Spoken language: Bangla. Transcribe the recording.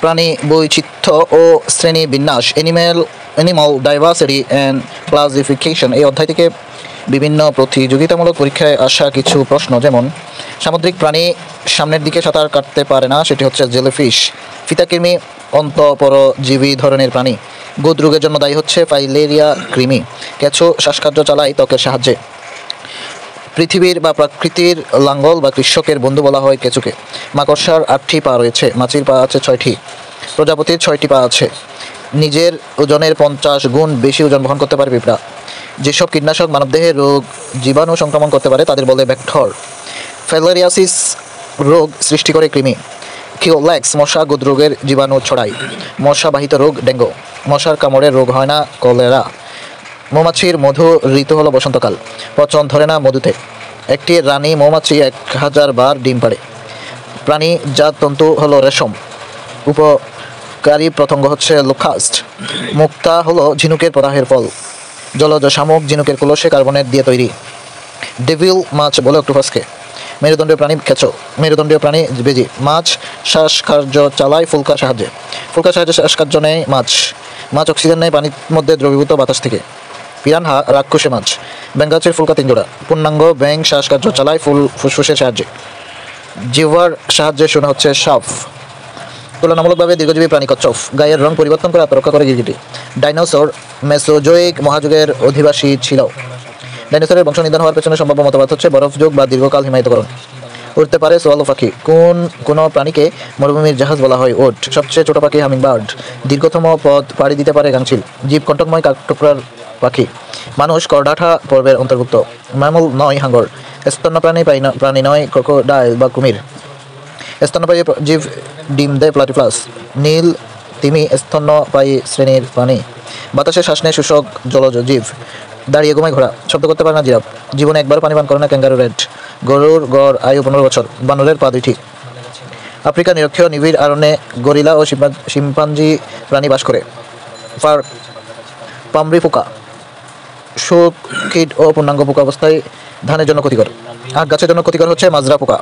প্রাণী বৈচিত্র্য ও শ্রেণীবিন্যাস অ্যানিমাল ডাইভার্সিটি অ্যান্ড ক্লাসিফিকেশন এই অধ্যায় থেকে বিভিন্ন প্রতিযোগিতামূলক পরীক্ষায় আসা কিছু প্রশ্ন, যেমন সামুদ্রিক প্রাণী সামনের দিকে সাঁতার কাটতে পারে না, সেটি হচ্ছে জেলিফিশ। ফিতাকৃমি অন্তঃপরজীবী ধরনের প্রাণী। গুদ রোগের জন্য দায়ী হচ্ছে ফাইলেরিয়া কৃমি। কেঁচো শ্বাসকার্য চালায় ত্বকের সাহায্যে। পৃথিবীর বা প্রকৃতির লাঙ্গল বা কৃষকের বন্ধু বলা হয় কেঁচোকে। মাকড়সার 8টি পা রয়েছে, মাছির পা আছে 6টি, প্রজাপতির 6টি পা আছে। নিজের ওজনের 50 গুণ বেশি ওজন বহন করতে পারে পিঁপড়া। যেসব কীটনাশক মানবদেহে রোগ জীবাণু সংক্রমণ করতে পারে তাদের বলে ভেক্টর। ফিলারিয়াসিস রোগ সৃষ্টি করে কৃমি। কিওল্যাক্স মশা গুদরোগের জীবাণু ছড়ায়। মশাবাহিত রোগ ডেঙ্গু। মশার কামড়ের রোগ হয় না কলেরা। মৌমাছির মধু ঋতু হলো বসন্তকাল। পচন ধরে না মধুতে। একটি রানী মৌমাছি 1000 বার ডিম পাড়ে। প্রাণীজাত তন্তু হলো রেশম। উপকারী পতঙ্গ হচ্ছে লোকাস্ট। মুক্তা হলো ঝিনুকের প্রদাহের ফল। জলজ শামুক ঝিনুকের কলসে কার্বনেট দিয়ে তৈরি। ডেভিল মাছ বলে অক্টোপাসকে। মেরুদণ্ডীয় প্রাণী কেঁচো। মেরুদণ্ডীয় প্রাণী বেজি। মাছ শ্বাসকার্য চালায় ফুলকার সাহায্যে। ফুলকার সাহায্যে শ্বাসকার্য নেয় মাছ। মাছ অক্সিজেন নেয় পানির মধ্যে দ্রবীভূত বাতাস থেকে। পিরানহা রাক্ষসে মাছ। ব্যাঙ গাছের ফুলকা 3 জোড়া। পূর্ণাঙ্গ ব্যাঙ শ্বাসকার্য চালায় ফুসফুসের সাহায্যে। জিহ্বার সাহায্যে শোনা হচ্ছে সাপ। তুলনামূলকভাবে দীর্ঘজীবী প্রাণী কচ্ছপ। গায়ের রং পরিবর্তন করে আত্মরক্ষা করে গিরগিটি। ডাইনোসর মেসোজোয়িক মহাযুগের অধিবাসী ছিল। ডাইনোসরের বংশ নিধন হওয়ার পেছনে সম্ভাব্য মতবাদ হচ্ছে বরফ যুগ বা দীর্ঘকাল হিমায়িতকরণ। উড়তে পারে সোয়ালো পাখি। কোন প্রাণীকে মরুভূমির জাহাজ বলা হয়? ওট। সবচেয়ে ছোট পাখি হামিংবার্ড। দীর্ঘতম পথ পাড়ি দিতে পারে গাংচিল। জীব কণ্টকময় কাঠঠোকরার পাখি। মানুষ করডাঠা পর্বের অন্তর্ভুক্ত। ম্যামল নয় হাঙ্গর। স্তন্যপ্রাণী প্রাণী নয় ক্রোকোডাইল বা কুমির। স্তন্যপায়ী জীব ডিম দেয় প্লাটিপ্লাস। নীল তিমি স্তন্যপায়ী শ্রেণীর প্রাণী। বাতাসে শ্বাস নেয় শুষ্ক জলজ জীব। দাঁড়িয়ে ঘুমায় ঘোড়া। শব্দ করতে পারে না জিরাফ। জীবনে একবার পানি পান করে না ক্যাঙ্গারু রেড। গরুর গড় আয়ু 15 বছর। বানরের পা 2টি। আফ্রিকা নিরক্ষীয় নিবিড় আরণ্যে গরিলা ও শিম্পাঞ্জি প্রাণী বাস করে। পামরি পোকা। শোক কীট ও পূর্ণাঙ্গ পোকা অবস্থায় ধানের জন্য ক্ষতিকর। আখ গাছের জন্য ক্ষতিকর হচ্ছে মাজরা পোকা।